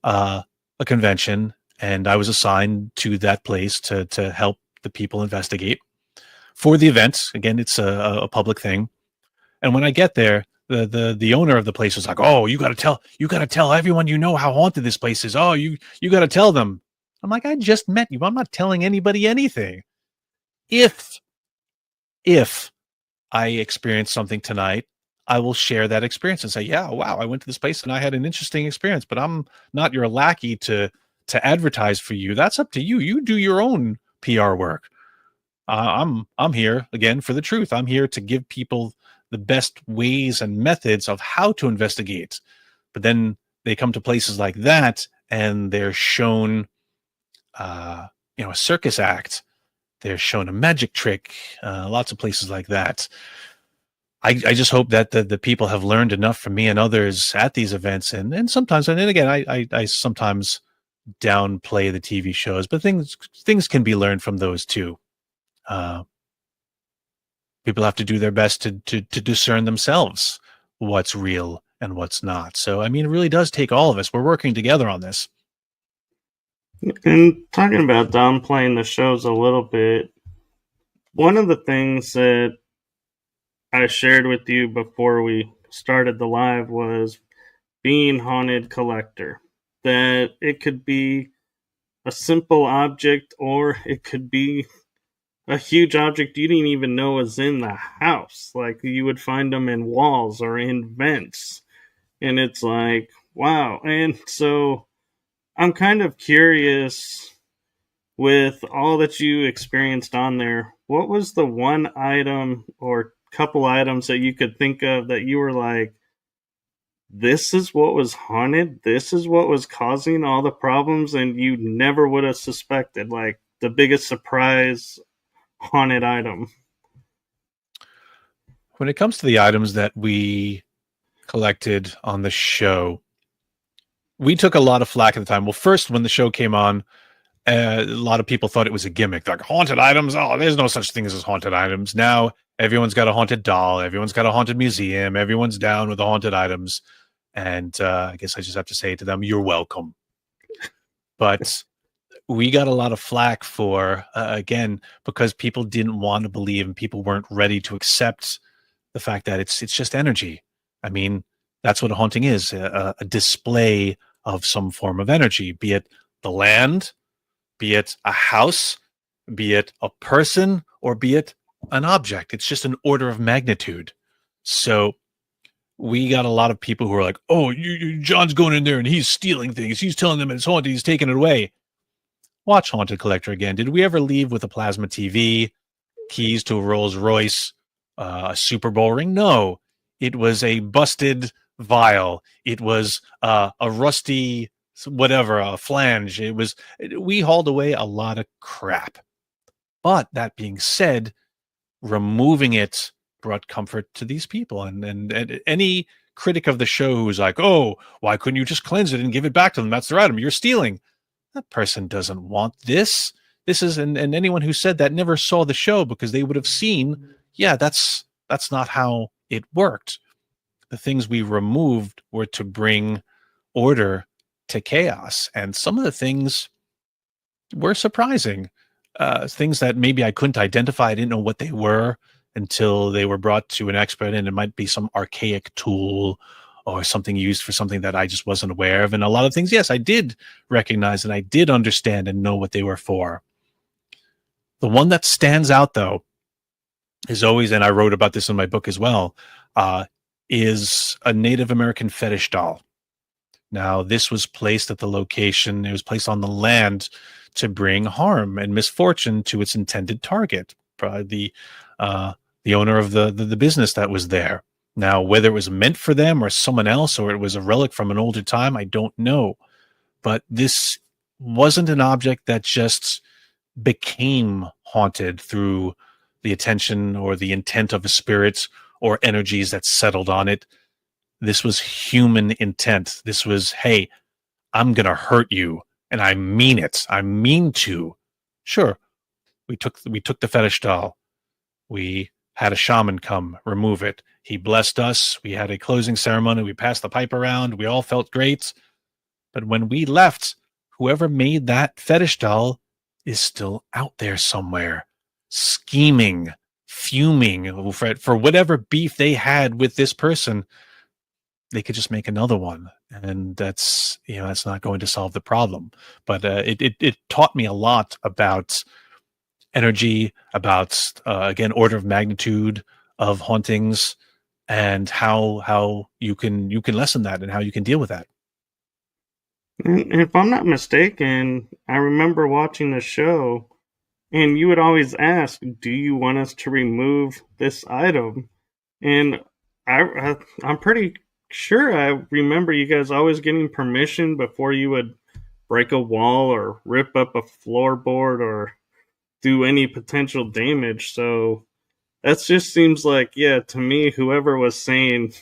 Speaker 2: a convention, and I was assigned to that place to help the people investigate for the event. Again, it's a public thing. And when I get there, the owner of the place was like, "Oh, you got to tell everyone how haunted this place is. Oh, you got to tell them." I'm like, "I just met you. I'm not telling anybody anything. If I experience something tonight, I will share that experience and say, yeah, wow, I went to this place and I had an interesting experience, but I'm not your lackey to advertise for you. That's up to you. You do your own PR work. I'm here again for the truth. I'm here to give people the best ways and methods of how to investigate." But then they come to places like that and they're shown, a circus act. They're shown a magic trick. Lots of places like that. I just hope that the people have learned enough from me and others at these events, and sometimes, and then again, I sometimes downplay the TV shows, but things can be learned from those too. People have to do their best to discern themselves what's real and what's not. So, I mean, it really does take all of us. We're working together on this.
Speaker 1: And talking about downplaying the shows a little bit, One of the things that I shared with you before we started the live was being haunted collector. That it could be a simple object or it could be a huge object you didn't even know was in the house. Like you would find them in walls or in vents. And it's like, wow. And so I'm kind of curious with all that you experienced on there. What was the one item or couple items that you could think of that you were like, this is what was haunted? This is what was causing all the problems, and you never would have suspected? Like the biggest surprise haunted item.
Speaker 2: When it comes to the items that we collected on the show, we took a lot of flack at the time. Well, first, when the show came on, a lot of people thought it was a gimmick. They're like, haunted items? Oh, there's no such thing as haunted items. Now, everyone's got a haunted doll. Everyone's got a haunted museum. Everyone's down with the haunted items. And I guess I just have to say to them, you're welcome. But we got a lot of flack for, again, because people didn't want to believe and people weren't ready to accept the fact that it's just energy. I mean, that's what a haunting is, a display of some form of energy, be it the land, be it a house, be it a person, or be it an object. It's just an order of magnitude. So we got a lot of people who are like, oh, John's going in there and he's stealing things. He's telling them it's haunted. He's taking it away. Watch Haunted Collector again. Did we ever leave with a plasma TV, keys to a Rolls Royce, a Super Bowl ring? No. It was a busted vial. It was a rusty whatever, a flange. We hauled away a lot of crap. But that being said, removing it brought comfort to these people. And any critic of the show who's like, oh, why couldn't you just cleanse it and give it back to them? That's their item. You're stealing. That person doesn't want this. This is, and anyone who said that never saw the show, because they would have seen, yeah, that's not how it worked. The things we removed were to bring order to chaos. And some of the things were surprising. Things that maybe I couldn't identify. I didn't know what they were until they were brought to an expert, and it might be some archaic tool or something used for something that I just wasn't aware of. And a lot of things, yes, I did recognize and I did understand and know what they were for. The one that stands out, though, is always, and I wrote about this in my book as well, is a Native American fetish doll. Now, this was placed at the location, it was placed on the land to bring harm and misfortune to its intended target, probably the owner of the business that was there. Now, whether it was meant for them or someone else, or it was a relic from an older time, I don't know. But this wasn't an object that just became haunted through the attention or the intent of a spirit or energies that settled on it. This was human intent. This was, hey, I'm going to hurt you. And I mean it. I mean to. Sure, we took the fetish doll. We had a shaman come remove it. He blessed us. We had a closing ceremony. We passed the pipe around. We all felt great. But when we left, whoever made that fetish doll is still out there somewhere, scheming, fuming for whatever beef they had with this person. They could just make another one, and that's not going to solve the problem. But it taught me a lot about energy, about again, order of magnitude of hauntings, and how you can lessen that and how you can deal with that.
Speaker 1: And if I'm not mistaken, I remember watching the show, and you would always ask, "Do you want us to remove this item?" And I'm pretty sure I remember you guys always getting permission before you would break a wall or rip up a floorboard or do any potential damage. So that just seems like, yeah, to me, whoever was saying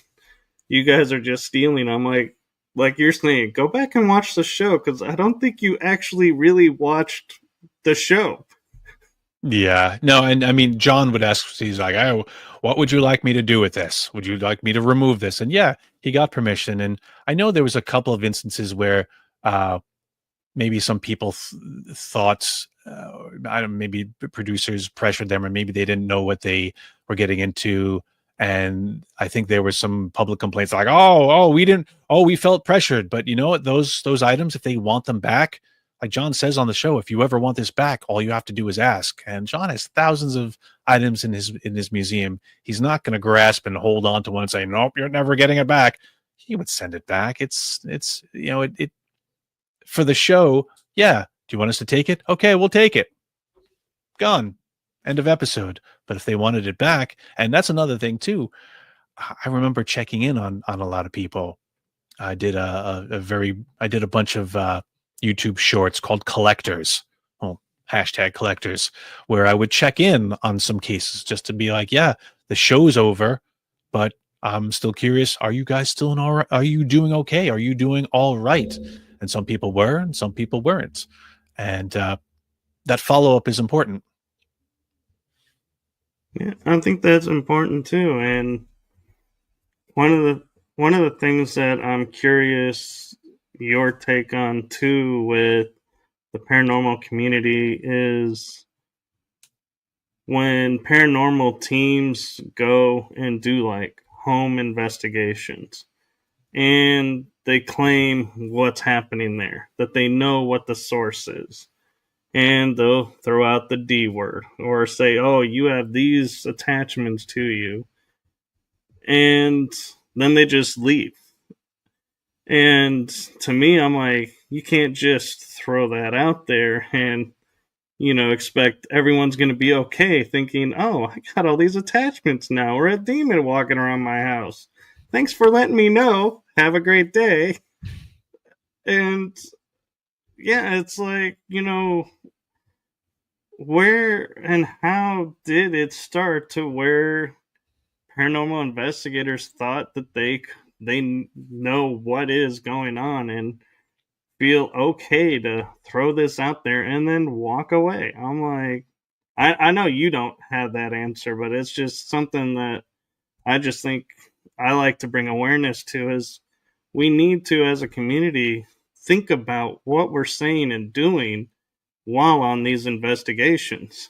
Speaker 1: you guys are just stealing, I'm like you're saying, go back and watch the show, because I don't think you actually really watched the show.
Speaker 2: Yeah, no, and I mean, John would ask, he's like, oh, what would you like me to do with this? Would you like me to remove this? And yeah, he got permission. And I know there was a couple of instances where maybe some people thought, I don't, maybe producers pressured them, or maybe they didn't know what they were getting into. And I think there were some public complaints like, we felt pressured. But you know what? Those items, if they want them back, like John says on the show, if you ever want this back, all you have to do is ask. And John has thousands of items in his museum. He's not going to grasp and hold on to one and say, nope, you're never getting it back. He would send it back. It's it for the show. Yeah. Do you want us to take it? Okay, we'll take it. Gone. End of episode. But if they wanted it back, and that's another thing too, I remember checking in on a lot of people. I did a bunch of YouTube shorts called Collectors, well, #collectors, where I would check in on some cases just to be like, yeah, the show's over, but I'm still curious. Are you guys still are you doing okay? Are you doing all right? And some people were, and some people weren't. And that follow-up is important.
Speaker 1: Yeah, I think that's important too. And one of the things that I'm curious your take on too with the paranormal community is when paranormal teams go and do like home investigations and they claim what's happening there, that they know what the source is. And they'll throw out the D word or say, oh, you have these attachments to you. And then they just leave. And to me, I'm like, you can't just throw that out there and, expect everyone's going to be okay thinking, oh, I got all these attachments now, or a demon walking around my house. Thanks for letting me know. Have a great day. And yeah, it's like, where and how did it start to where paranormal investigators thought that they know what is going on and feel okay to throw this out there and then walk away? I'm like, I know you don't have that answer, but it's just something that I just think I like to bring awareness to, is we need to, as a community, think about what we're saying and doing while on these investigations.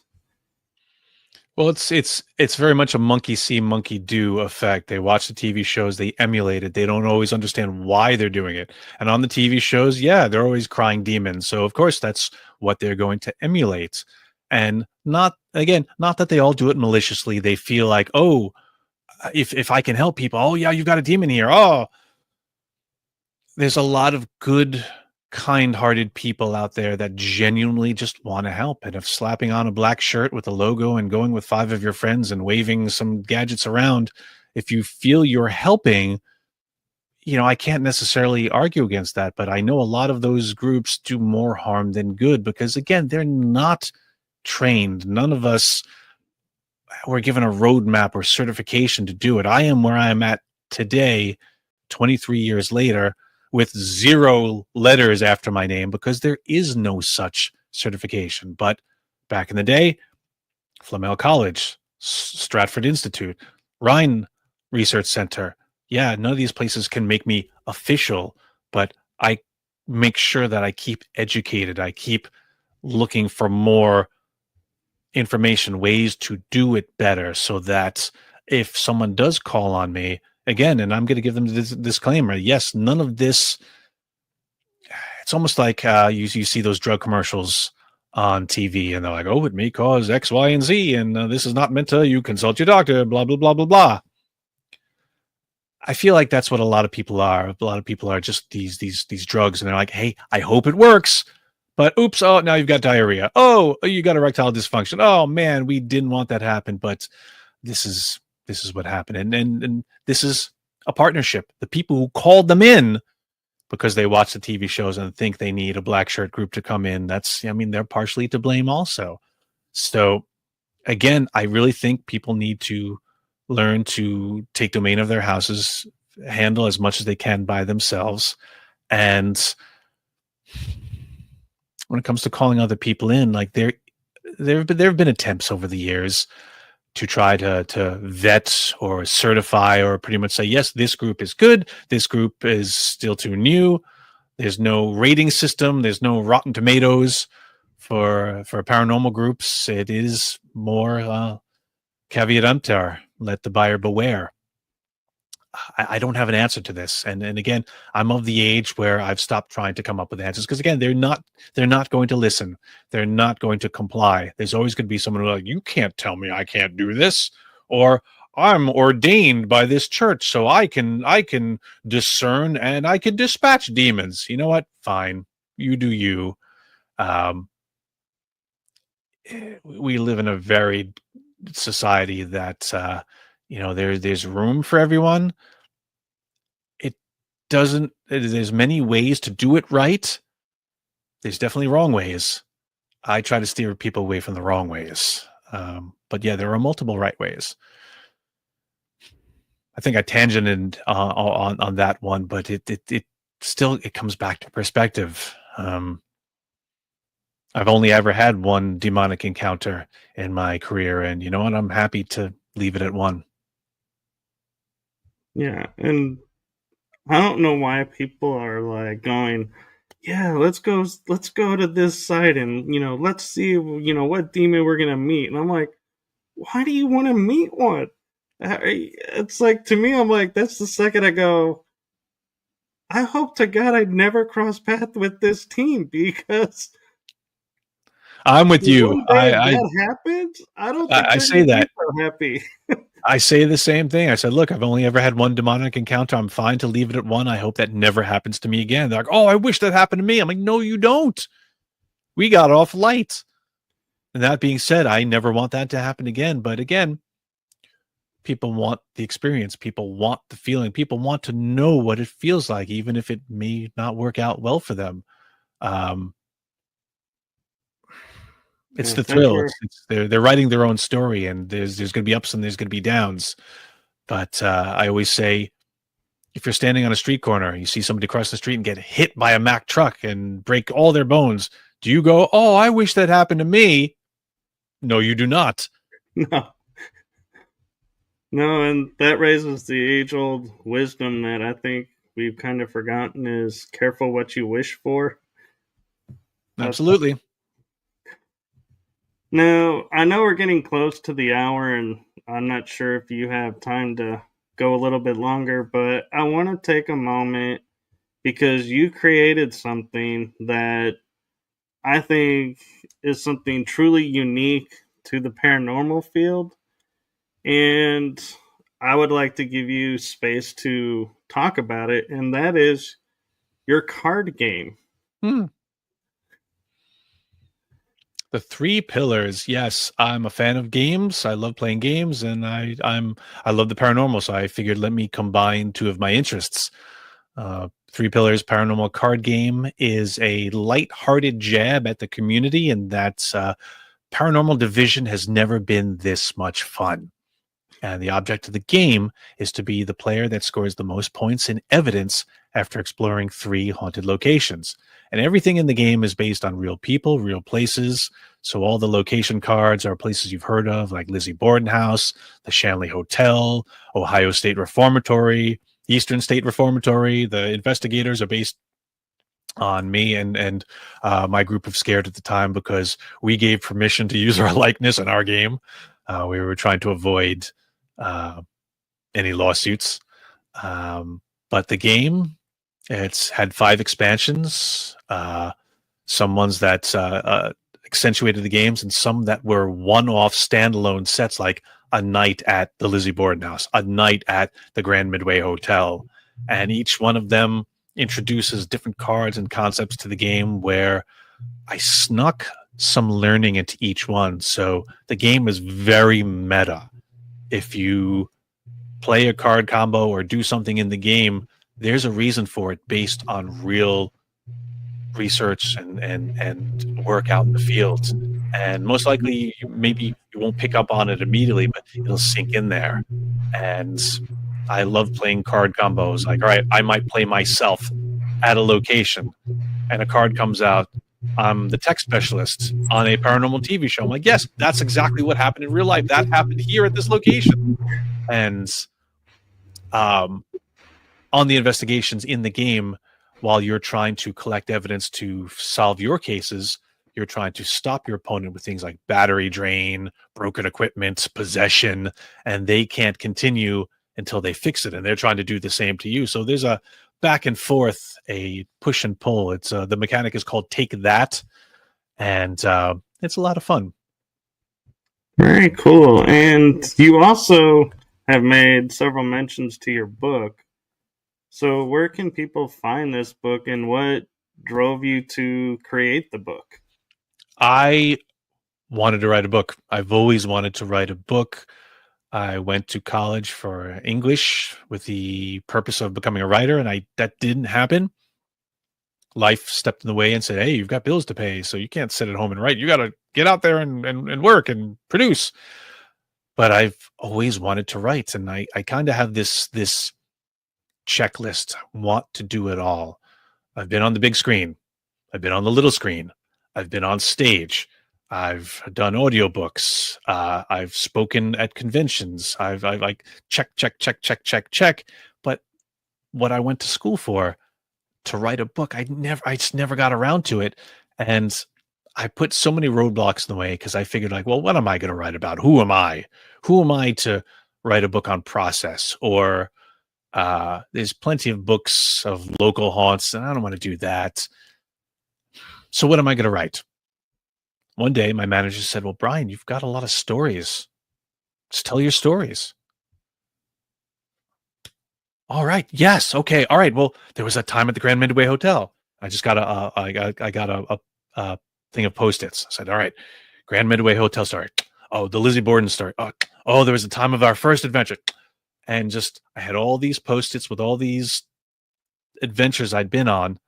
Speaker 2: Well, it's very much a monkey see, monkey do effect. They watch the TV shows, they emulate it. They don't always understand why they're doing it. And on the TV shows, yeah, they're always crying demons. So of course that's what they're going to emulate. And not that they all do it maliciously. They feel like, oh, if I can help people, oh yeah, you've got a demon here. Oh, there's a lot of good, kind-hearted people out there that genuinely just want to help. And if slapping on a black shirt with a logo and going with 5 of your friends and waving some gadgets around, if you feel you're helping, I can't necessarily argue against that. But I know a lot of those groups do more harm than good because, again, they're not trained. None of us were given a roadmap or certification to do it. I am where I am at today, 23 years later, with 0 letters after my name because there is no such certification. But back in the day, Flamel College, Stratford Institute, Rhine Research Center. Yeah, none of these places can make me official, but I make sure that I keep educated. I keep looking for more information, ways to do it better, so that if someone does call on me, again, and I'm going to give them this disclaimer, yes, none of this, it's almost like you see those drug commercials on TV and they're like, oh, it may cause X, Y, and Z, and this is not meant to, you consult your doctor, blah, blah, blah, blah, blah. I feel like that's what a lot of people are. A lot of people are just these drugs, and they're like, hey, I hope it works, but oops, oh, now you've got diarrhea. Oh, you got erectile dysfunction. Oh man, we didn't want that to happen, but this is what happened. And this is a partnership. The people who called them in because they watch the TV shows and think they need a black shirt group to come in, they're partially to blame also. So again, I really think people need to learn to take domain of their houses, handle as much as they can by themselves. And when it comes to calling other people in, like there have been attempts over the years to try to vet or certify or pretty much say, yes, this group is good, this group is still too new. There's no rating system. There's no Rotten Tomatoes for paranormal groups. It is more caveat emptor, let the buyer beware. I don't have an answer to this, and again, I'm of the age where I've stopped trying to come up with answers, because again, they're not going to listen. They're not going to comply. There's always going to be someone who's like, you can't tell me I can't do this, or I'm ordained by this church, so I can discern and I can dispatch demons. You know what? Fine, you do you. We live in a varied society that there's room for everyone. There's many ways to do it right. There's definitely wrong ways. I try to steer people away from the wrong ways. But yeah, there are multiple right ways. I think I tangented on that one, but it still comes back to perspective. I've only ever had one demonic encounter in my career, and you know what? I'm happy to leave it at one.
Speaker 1: Yeah, and I don't know why people are like going, yeah, let's go to this site and let's see what demon we're gonna meet. And I'm like, why do you want to meet one? It's like, to me, I'm like, that's the second I go, I hope to God I'd never cross paths with this team, because
Speaker 2: I'm with you.
Speaker 1: One day that happens, I don't think
Speaker 2: I say that.
Speaker 1: So happy.
Speaker 2: I say the same thing. I said, look, I've only ever had one demonic encounter. I'm fine to leave it at one. I hope that never happens to me again. They're like, oh, I wish that happened to me. I'm like, no, you don't. We got off light. And that being said, I never want that to happen again. But again, people want the experience. People want the feeling. People want to know what it feels like, even if it may not work out well for them. It's the thrill. They're writing their own story, and there's going to be ups and there's going to be downs. But I always say, if you're standing on a street corner, you see somebody cross the street and get hit by a Mack truck and break all their bones, do you go, oh, I wish that happened to me? No, you do not.
Speaker 1: No, and that raises the age-old wisdom that I think we've kind of forgotten, is careful what you wish for.
Speaker 2: Absolutely.
Speaker 1: Now, I know we're getting close to the hour, and I'm not sure if you have time to go a little bit longer, but I want to take a moment, because you created something that I think is something truly unique to the paranormal field. And I would like to give you space to talk about it, and that is your card game.
Speaker 2: The Three Pillars. Yes, I'm a fan of games. I love playing games, and I love the paranormal, so I figured let me combine two of my interests. Three Pillars paranormal card game is a light-hearted jab at the community, and that's Paranormal Division has never been this much fun. And the object of the game is to be the player that scores the most points in evidence after exploring 3 haunted locations. And everything in the game is based on real people, real places. So all the location cards are places you've heard of, like Lizzie Borden House, the Shanley Hotel, Ohio State Reformatory, Eastern State Reformatory. The investigators are based on me and my group of Scared at the time, because we gave permission to use our likeness in our game. We were trying to avoid any lawsuits. But the game, it's had 5 expansions, some ones that accentuated the games, and some that were one-off standalone sets, like a night at the Lizzie Borden House, a night at the Grand Midway Hotel. And each one of them introduces different cards and concepts to the game, where I snuck some learning into each one. So the game is very meta. If you play a card combo or do something in the game, there's a reason for it based on real research and work out in the field. And most likely, maybe you won't pick up on it immediately, but it'll sink in there. And I love playing card combos. Like, all right, I might play myself at a location, and a card comes out. I'm the tech specialist on a paranormal TV show. I'm like, yes, that's exactly what happened in real life. That happened here at this location. And on the investigations in the game, while you're trying to collect evidence to solve your cases, you're trying to stop your opponent with things like battery drain, broken equipment, possession, and they can't continue until they fix it. And they're trying to do the same to you. So there's a back and forth, a push and pull. It's the mechanic is called Take That, and it's a lot of fun.
Speaker 1: Very cool. And you also have made several mentions to your book. So where can people find this book, and what drove you to create the book?
Speaker 2: I wanted to write a book. I've always wanted to write a book. I went to college for English with the purpose of becoming a writer, and that didn't happen. Life stepped in the way and said, hey, you've got bills to pay, so you can't sit at home and write. You got to get out there and work and produce. But I've always wanted to write, and I kind of have this checklist. I want to do it all. I've been on the big screen. I've been on the little screen. I've been on stage. I've done audiobooks. I've spoken at conventions. I've like check. But what I went to school for, to write a book, I just never got around to it. And I put so many roadblocks in the way because I figured, like, well, what am I going to write about? Who am I? Who am I to write a book on process? Or there's plenty of books of local haunts, and I don't want to do that. So what am I going to write? One day, my manager said, well, Brian, you've got a lot of stories. Just tell your stories. All right. Yes. Okay. All right. Well, there was a time at the Grand Midway Hotel. I just got a thing of Post-its. I said, all right, Grand Midway Hotel story. Oh, the Lizzie Borden story. Oh, there was a time of our first adventure. And just, I had all these Post-its with all these adventures I'd been on,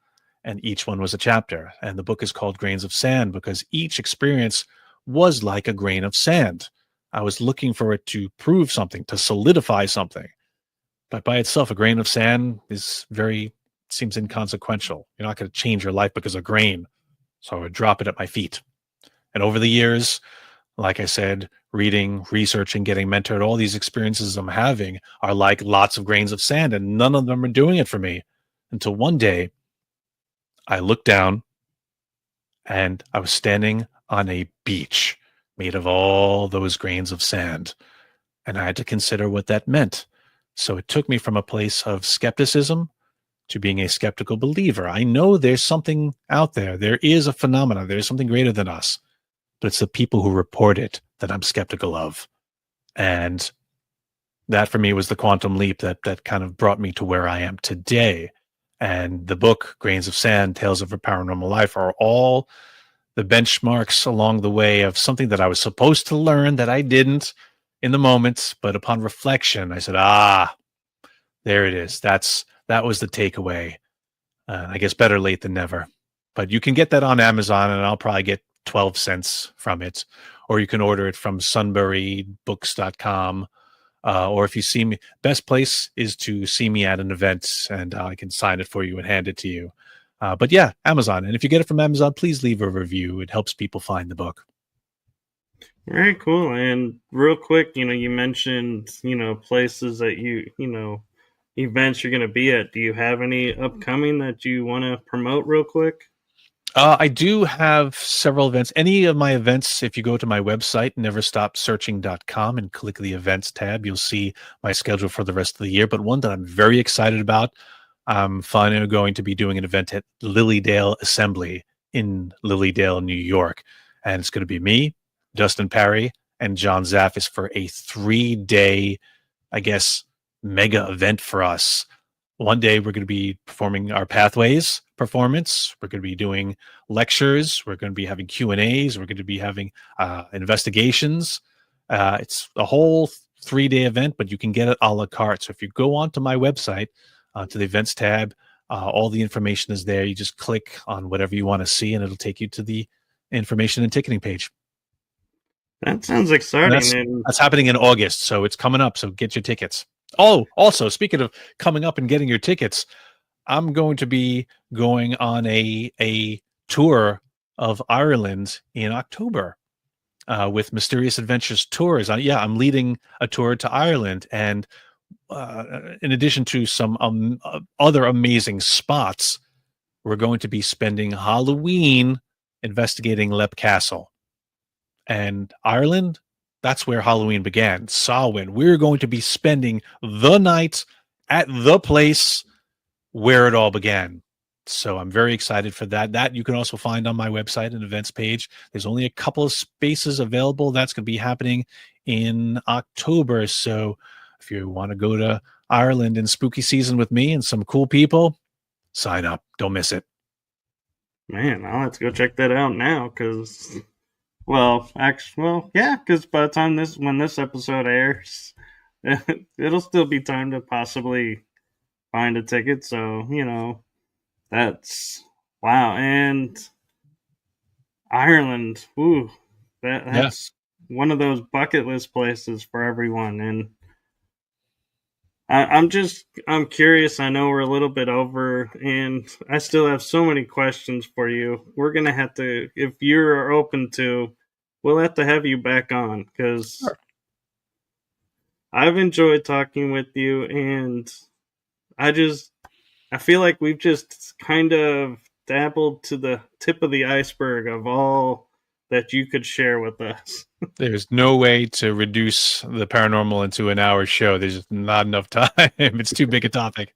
Speaker 2: and each one was a chapter. And the book is called Grains of Sand because each experience was like a grain of sand. I was looking for it to prove something, to solidify something. But by itself, a grain of sand seems inconsequential. You're not going to change your life because of grain. So I would drop it at my feet. And over the years, like I said, reading, researching, getting mentored, all these experiences I'm having are like lots of grains of sand, and none of them are doing it for me. Until one day, I looked down and I was standing on a beach made of all those grains of sand. And I had to consider what that meant. So it took me from a place of skepticism to being a skeptical believer. I know there's something out there. There is a phenomena. There's something greater than us. But it's the people who report it that I'm skeptical of. And that for me was the quantum leap that kind of brought me to where I am today. And the book, Grains of Sand, Tales of a Paranormal Life, are all the benchmarks along the way of something that I was supposed to learn that I didn't in the moment. But upon reflection, I said, there it is. That was the takeaway. I guess better late than never. But you can get that on Amazon, and I'll probably get 12 cents from it. Or you can order it from sunburybooks.com. Or if you see me, best place is to see me at an event, and I can sign it for you and hand it to you. But yeah, Amazon. And if you get it from Amazon, please leave a review. It helps people find the book.
Speaker 1: Very cool. And real quick, you mentioned, places that events you're going to be at. Do you have any upcoming that you want to promote real quick?
Speaker 2: I do have several events. Any of my events, if you go to my website, neverstopsearching.com, and click the events tab, you'll see my schedule for the rest of the year. But one that I'm very excited about, I'm finally going to be doing an event at Lilydale Assembly in Lilydale, New York. And it's going to be me, Dustin Parry, and John Zaffis for a 3-day, I guess, mega event for us. One day we're going to be performing our Pathways performance. We're going to be doing lectures. We're going to be having Q&As. We're going to be having investigations. It's a whole 3-day event, but you can get it a la carte. So if you go onto my website, to the events tab, all the information is there. You just click on whatever you want to see, and it'll take you to the information and ticketing page.
Speaker 1: That sounds exciting.
Speaker 2: That's happening in August, so it's coming up. So get your tickets. Oh, also, speaking of coming up and getting your tickets, I'm going to be going on a tour of Ireland in October with Mysterious Adventures Tours. I'm leading a tour to Ireland, and in addition to some other amazing spots, we're going to be spending Halloween investigating Lep Castle. And Ireland, that's where Halloween began. Samhain. We're going to be spending the night at the place where it all began. So I'm very excited for that. That you can also find on my website and events page. There's only a couple of spaces available. That's going to be happening in October. So if you want to go to Ireland in spooky season with me and some cool people, sign up. Don't miss it.
Speaker 1: Man, I'll have to go check that out now because, well, actually, well, yeah, because by the time when this episode airs, it'll still be time to possibly find a ticket. So, that's wow. And Ireland, ooh, that's one of those bucket list places for everyone. And I'm curious. I know we're a little bit over, and I still have so many questions for you. We're gonna have to, if you're open to, we'll have to have you back on because I've enjoyed talking with you, and I feel like we've just kind of dabbled to the tip of the iceberg of all that you could share with us.
Speaker 2: There's no way to reduce the paranormal into an hour show. There's just not enough time. It's too big a topic.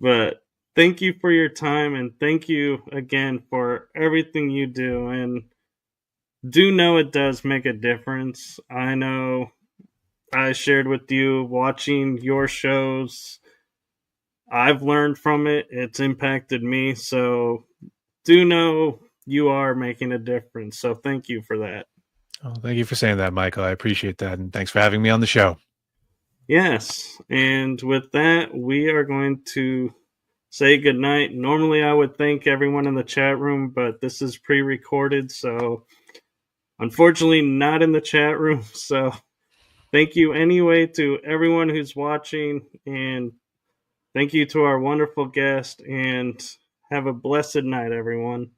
Speaker 1: But thank you for your time, and thank you again for everything you do. And do know it does make a difference. I know I shared with you watching your shows. I've learned from it. It's impacted me. So do know you are making a difference. So thank you for that.
Speaker 2: Oh, thank you for saying that, Michael. I appreciate that. And thanks for having me on the show.
Speaker 1: Yes. And with that, we are going to say goodnight. Normally, I would thank everyone in the chat room, but this is pre-recorded. So unfortunately, not in the chat room. So thank you anyway to everyone who's watching. And thank you to our wonderful guest. And have a blessed night, everyone.